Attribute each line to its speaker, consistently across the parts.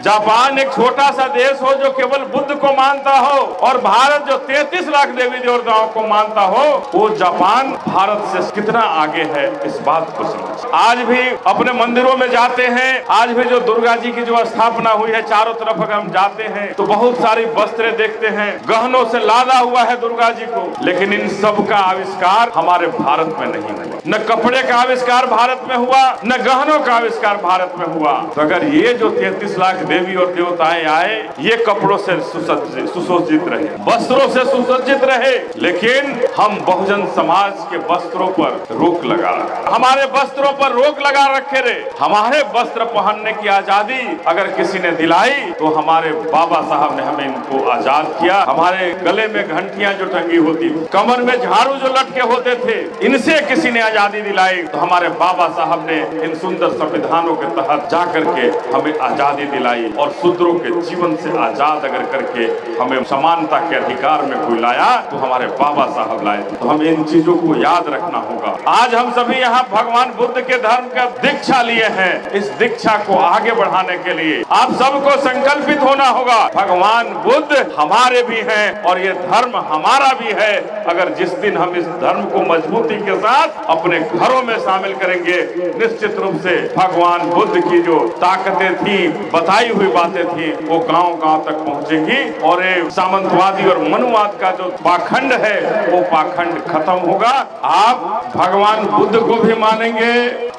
Speaker 1: Japan एक छोटा सा देश हो जो केवल बुद्ध को मानता हो, और भारत जो 33 लाख देवी देवताओं को मानता हो, वो जापान भारत से कितना आगे है इस बात को समझ। आज भी अपने मंदिरों में जाते हैं, आज भी जो दुर्गा जी की जो स्थापना हुई है, चारों तरफ अगर हम जाते हैं तो बहुत सारी वस्त्रें देखते हैं, गहनों से लादा हुआ है दुर्गा जी को, लेकिन इन सब का आविष्कार हमारे भारत में नहीं हुआ। न कपड़े का आविष्कार भारत में हुआ, न गहनों का आविष्कार भारत में हुआ। तो अगर ये जो 33 लाख देवी और देवताएं आए, ये कपड़ों से सुसज्जित रहे, वस्त्रों से सुसज्जित रहे, लेकिन हम बहुजन समाज के वस्त्रों पर रोक लगा रहे, हमारे वस्त्रों पर रोक लगा रखे रे। हमारे वस्त्र पहनने की आजादी अगर किसी ने दिलाई तो हमारे बाबा साहब ने हमें इनको आजाद किया। हमारे गले में घंटियां जो टंगी होती, कमर में झाड़ू जो लटके होते थे, इनसे किसी ने आजादी दिलाई तो हमारे बाबा साहब ने इन सुंदर संविधानों के तहत जाकर के हमें आजादी दिलाई, और शूद्रों के जीवन से आजाद अगर करके हमें समानता के अधिकार में कोई लाया तो हमारे बाबा साहब लाए। तो हमें इन चीजों को याद रखना होगा। आज हम सभी यहाँ भगवान बुद्ध के धर्म का दीक्षा लिए हैं। इस दीक्षा को आगे बढ़ाने के लिए आप सबको संकल्पित होना होगा। भगवान बुद्ध हमारे भी हैं और ये धर्म हमारा भी है। अगर जिस दिन हम इस धर्म को मजबूती के साथ अपने घरों में शामिल करेंगे, निश्चित रूप से भगवान बुद्ध की जो ताकतें थी, बताई हुई बातें थी, वो गांव-गांव तक पहुंचेंगी, और ये सामंतवादी और मनुवाद का जो पाखंड है वो पाखंड खत्म होगा। आप भगवान बुद्ध को भी मानेंगे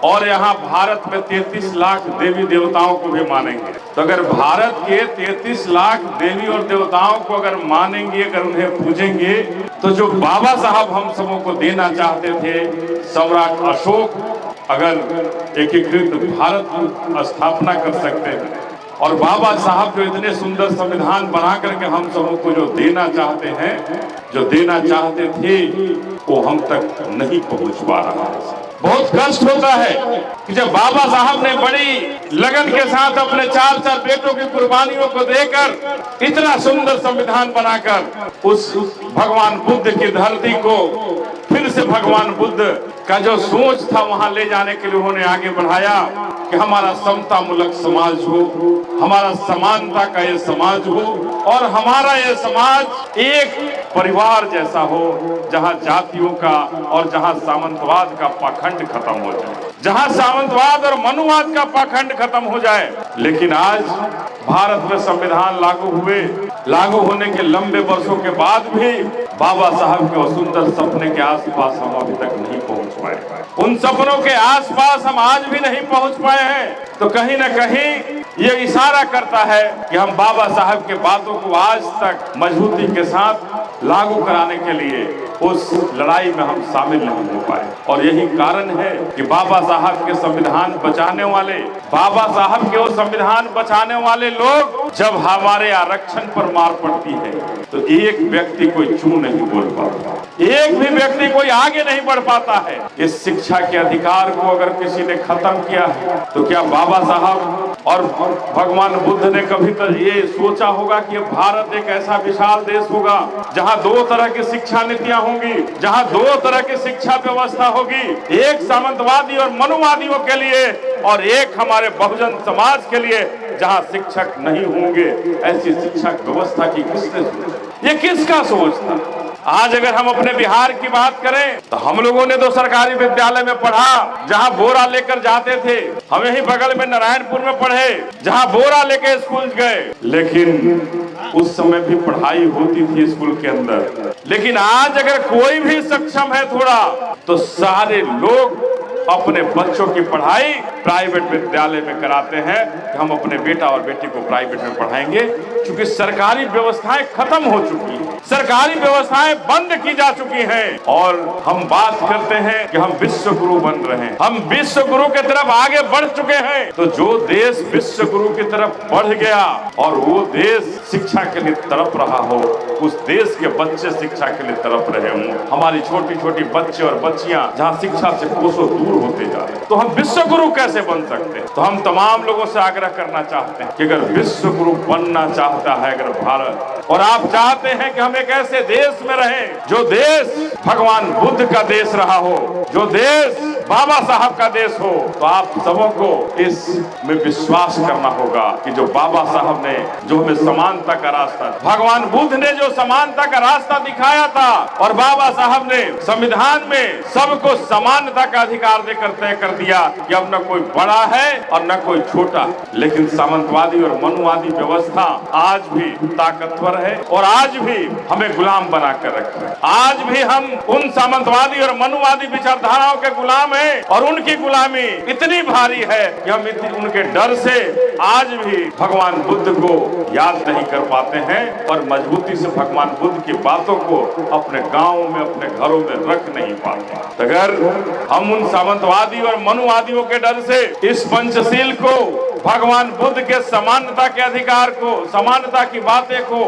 Speaker 1: और यहाँ भारत में 33 लाख देवी देवताओं को भी मानेंगे। तो अगर भारत के 33 लाख देवी और देवताओं को अगर मानेंगे, अगर उन्हें पूजेंगे, तो जो बाबा साहब हम सबों को देना चाहते थे, सम्राट अशोक अगर एकीकृत भारत की स्थापना कर सकते हैं, और बाबा साहब जो इतने सुंदर संविधान बना करके हम सबों को जो देना चाहते हैं, जो देना चाहते थे, वो हम तक नहीं पहुंच पा रहा है। बहुत कष्ट होता है कि जब बाबा साहब ने बड़ी लगन के साथ अपने 4 बेटों की कुर्बानियों को देकर इतना सुंदर संविधान बनाकर उस भगवान बुद्ध की धरती को फिर से भगवान बुद्ध का जो सोच था वहां ले जाने के लिए उन्होंने आगे बढ़ाया कि हमारा समतामूलक समाज हो, हमारा समानता का ये समाज हो, और हमारा ये समाज एक परिवार जैसा हो, जहां जातियों का और जहां सामंतवाद का पाखंड खत्म हो जाए, जहां सामंतवाद और मनुवाद का पाखंड खत्म हो जाए। लेकिन आज भारत में संविधान लागू होने के लंबे वर्षों के बाद भी बाबा साहब के सुंदर सपने के आसपास हम अभी तक नहीं पहुंच पाए। उन सपनों के आसपास हम आज भी नहीं पहुंच पाए हैं। तो कहीं न कहीं ये इशारा करता है कि हम बाबा साहब के बातों को आज तक मजबूती के साथ लागू कराने के लिए उस लड़ाई में हम शामिल नहीं हो पाए। और यही कारण है कि बाबा साहब के संविधान बचाने वाले, बाबा साहब के वो संविधान बचाने वाले लोग जब हमारे आरक्षण पर मार पड़ती है तो एक व्यक्ति कोई चू नहीं बोल पाता, एक भी व्यक्ति कोई आगे नहीं बढ़ पाता है। इस शिक्षा के अधिकार को अगर किसी ने खत्म किया है तो क्या बाबा साहब और भगवान बुद्ध ने कभी तो ये सोचा होगा कि भारत एक ऐसा विशाल देश होगा जहां 2 तरह की शिक्षा नीतियां होंगी, जहां 2 तरह की शिक्षा व्यवस्था होगी, एक सामंतवादी और मनुवादियों के लिए और एक हमारे बहुजन समाज के लिए, जहां शिक्षक नहीं होंगे। ऐसी शिक्षा व्यवस्था की किसने सोचा? ये किसका सोच था? आज अगर हम अपने बिहार की बात करें तो हम लोगों ने तो सरकारी विद्यालय में पढ़ा जहां बोरा लेकर जाते थे। हम यही बगल में नारायणपुर में पढ़े जहां बोरा लेकर स्कूल गए, लेकिन उस समय भी पढ़ाई होती थी स्कूल के अंदर। लेकिन आज अगर कोई भी सक्षम है थोड़ा, तो सारे लोग अपने बच्चों की पढ़ाई प्राइवेट विद्यालय में कराते हैं कि हम अपने बेटा और बेटी को प्राइवेट में पढ़ाएंगे, क्योंकि सरकारी व्यवस्थाएं खत्म हो चुकी हैं, सरकारी व्यवस्थाएं बंद की जा चुकी हैं। और हम बात करते हैं कि हम विश्व गुरु बन रहे हैं, हम विश्व गुरु की तरफ आगे बढ़ चुके हैं। तो जो देश विश्व गुरु की तरफ बढ़ गया और वो देश शिक्षा के लिए तड़प रहा हो, उस देश के बच्चे शिक्षा के लिए तड़प रहे हों, हमारी छोटी छोटी बच्चे और बच्चियां जहां शिक्षा से कोसों दूर होते जा रहे हैं, तो हम विश्व गुरु कैसे बन सकते हैं? तो हम तमाम लोगों से आग्रह करना चाहते हैं कि अगर विश्व गुरु बनना चाहता है अगर भारत, और आप चाहते हैं कि हम एक ऐसे देश में रहें जो देश भगवान बुद्ध का देश रहा हो, जो देश बाबा साहब का देश हो, तो आप सबों को इसमें विश्वास करना होगा कि जो बाबा साहब ने जो हमें समानता का रास्ता, भगवान बुद्ध ने जो समानता का रास्ता दिखाया था और बाबा साहब ने संविधान में सबको समानता का अधिकार देकर तय कर दिया कि अब न कोई बड़ा है और न कोई छोटा। लेकिन सामंतवादी और मनुवादी व्यवस्था आज भी ताकतवर है और आज भी हमें गुलाम बना कर रखे है। आज भी हम उन सामंतवादी और मनुवादी विचारधाराओं के गुलाम हैं और उनकी गुलामी इतनी भारी है कि हम उनके डर से आज भी भगवान बुद्ध को याद नहीं कर पाते हैं और मजबूती से भगवान बुद्ध की बातों को अपने गांवों में, अपने घरों में रख नहीं पाते। अगर हम उन सामंतवादी और मनुवादियों के डर से इस पंचशील को, भगवान बुद्ध के समानता के अधिकार को, समानता की बातें को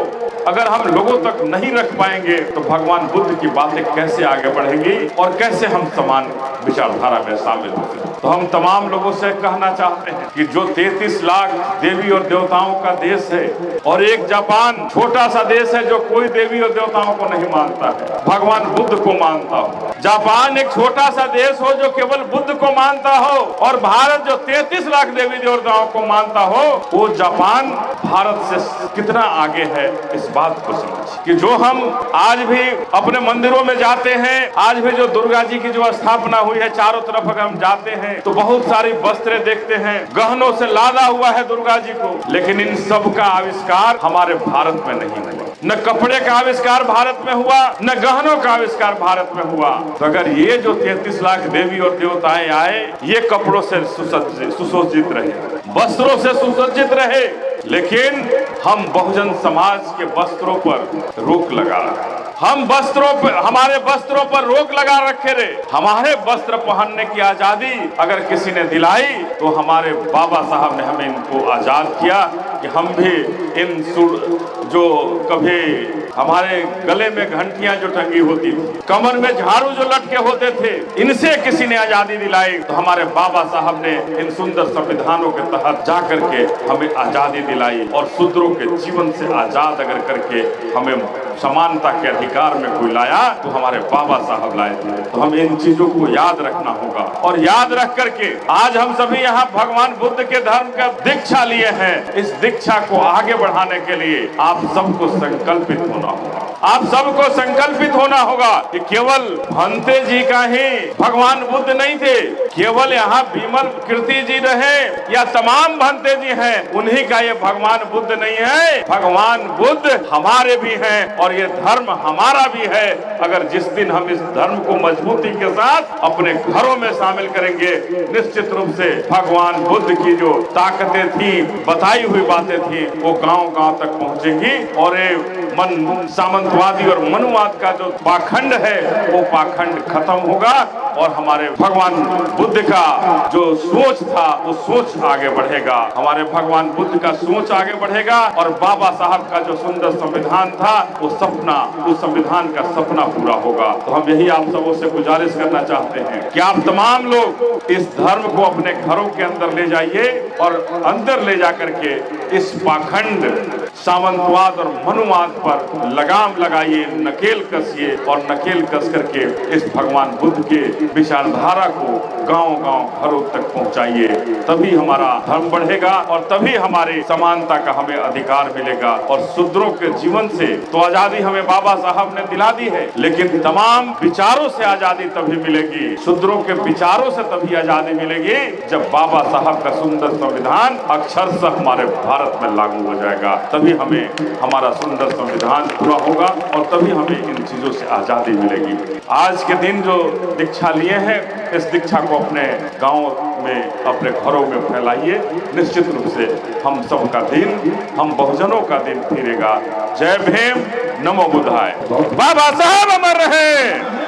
Speaker 1: अगर हम लोगों तक नहीं रख पाएंगे तो भगवान बुद्ध की बातें कैसे आगे बढ़ेंगी और कैसे हम समान विचारधारा में शामिल होंगे। तो हम तमाम लोगों से कहना चाहते हैं कि जो 33 लाख देवी और देवताओं का देश है और एक जापान छोटा सा देश है जो कोई देवी और देवताओं को नहीं मानता है, भगवान बुद्ध को मानता हो। जापान एक छोटा सा देश हो जो केवल बुद्ध को मानता हो और भारत जो 33 लाख देवी देवताओं को मानता हो, वो जापान भारत से कितना आगे है इस बात को समझ कि जो हम आज भी अपने मंदिरों में जाते हैं, आज भी जो दुर्गा जी की जो स्थापना हुई है, चारों तरफ अगर हम जाते हैं तो बहुत सारी वस्त्रें देखते हैं, गहनों से लादा हुआ है दुर्गा जी को, लेकिन इन सब का आविष्कार हमारे भारत में नहीं हुआ। न कपड़े का आविष्कार भारत में हुआ, न गहनों का आविष्कार भारत में हुआ। तो अगर ये जो 33 लाख देवी और देवताएं आए, ये कपड़ों से सुसज्जित रहे, वस्त्रों से सुसज्जित रहे, लेकिन हम बहुजन समाज के वस्त्रों पर रोक लगा रहे, हम वस्त्रों पर, हमारे वस्त्रों पर रोक लगा रखे रे। हमारे वस्त्र पहनने की आजादी अगर किसी ने दिलाई तो हमारे बाबा साहब ने हमें इनको आजाद किया कि हम भी इन जो कभी हमारे गले में घंटियां जो टंगी होती थी, कमर में झाड़ू जो लटके होते थे, इनसे किसी ने आजादी दिलाई तो हमारे बाबा साहब ने इन सुंदर संविधानों के तहत जाकर के हमें आजादी दिलाई और शूद्रों के जीवन से आजाद अगर करके हमें समानता के अधिकार में कोई लाया तो हमारे बाबा साहब लाए थे। तो हम इन चीजों को याद रखना होगा और याद रख करके आज हम सभी यहाँ भगवान बुद्ध के धर्म का दीक्षा लिए हैं। इस दीक्षा को आगे बढ़ाने के लिए आप सबको संकल्पित होना होगा, आप सबको संकल्पित होना होगा कि केवल भंते जी का ही भगवान बुद्ध नहीं थे, केवल यहाँ विमल कीर्ति जी रहे या तमाम भंते जी हैं, उन्हीं का ये भगवान बुद्ध नहीं है। भगवान बुद्ध हमारे भी हैं और ये धर्म हमारा भी है। अगर जिस दिन हम इस धर्म को मजबूती के साथ अपने घरों में शामिल करेंगे, निश्चित रूप से भगवान बुद्ध की जो ताकतें थी, बताई हुई बातें थी, वो गांव-गांव तक पहुंचेंगी और ये मन सामंतवादी और मनुवाद का जो पाखंड है वो पाखंड खत्म होगा और हमारे भगवान बुद्ध का जो सोच था वो सोच आगे बढ़ेगा, हमारे भगवान बुद्ध का सोच आगे बढ़ेगा और बाबा साहब का जो सुंदर संविधान था वो सपना, उस संविधान का सपना पूरा होगा। तो हम यही आप सबों से गुजारिश करना चाहते हैं कि आप तमाम लोग इस धर्म को अपने घरों के अंदर ले जाइए और अंदर ले जाकर के इस पाखंड सामंतवाद और मनुवाद पर लगाम लगाइए, नकेल कसिए और नकेल कस करके इस भगवान बुद्ध के विचारधारा को गांव-गांव घरों तक पहुंचाइए। तभी हमारा धर्म बढ़ेगा और तभी हमारे समानता का हमें अधिकार मिलेगा। और शूद्रों के जीवन से तो आजादी हमें बाबा साहब ने दिला दी है, लेकिन तमाम विचारों से आजादी तभी मिलेगी, शूद्रों के विचारों से तभी आजादी मिलेगी जब बाबा साहब का सुंदर संविधान अक्षरशः हमारे भारत में लागू हो जाएगा। तभी हमें हमारा सुंदर संविधान पूरा होगा और तभी हमें इन चीजों से आजादी मिलेगी। आज के दिन जो दीक्षा लिए हैं, इस दीक्षा को अपने गांव में, अपने घरों में फैलाइए। निश्चित रूप से हम सबका दिन, हम बहुजनों का दिन फिरेगा। जय भीम, नमो बुद्धाय। बाबा साहब अमर रहे।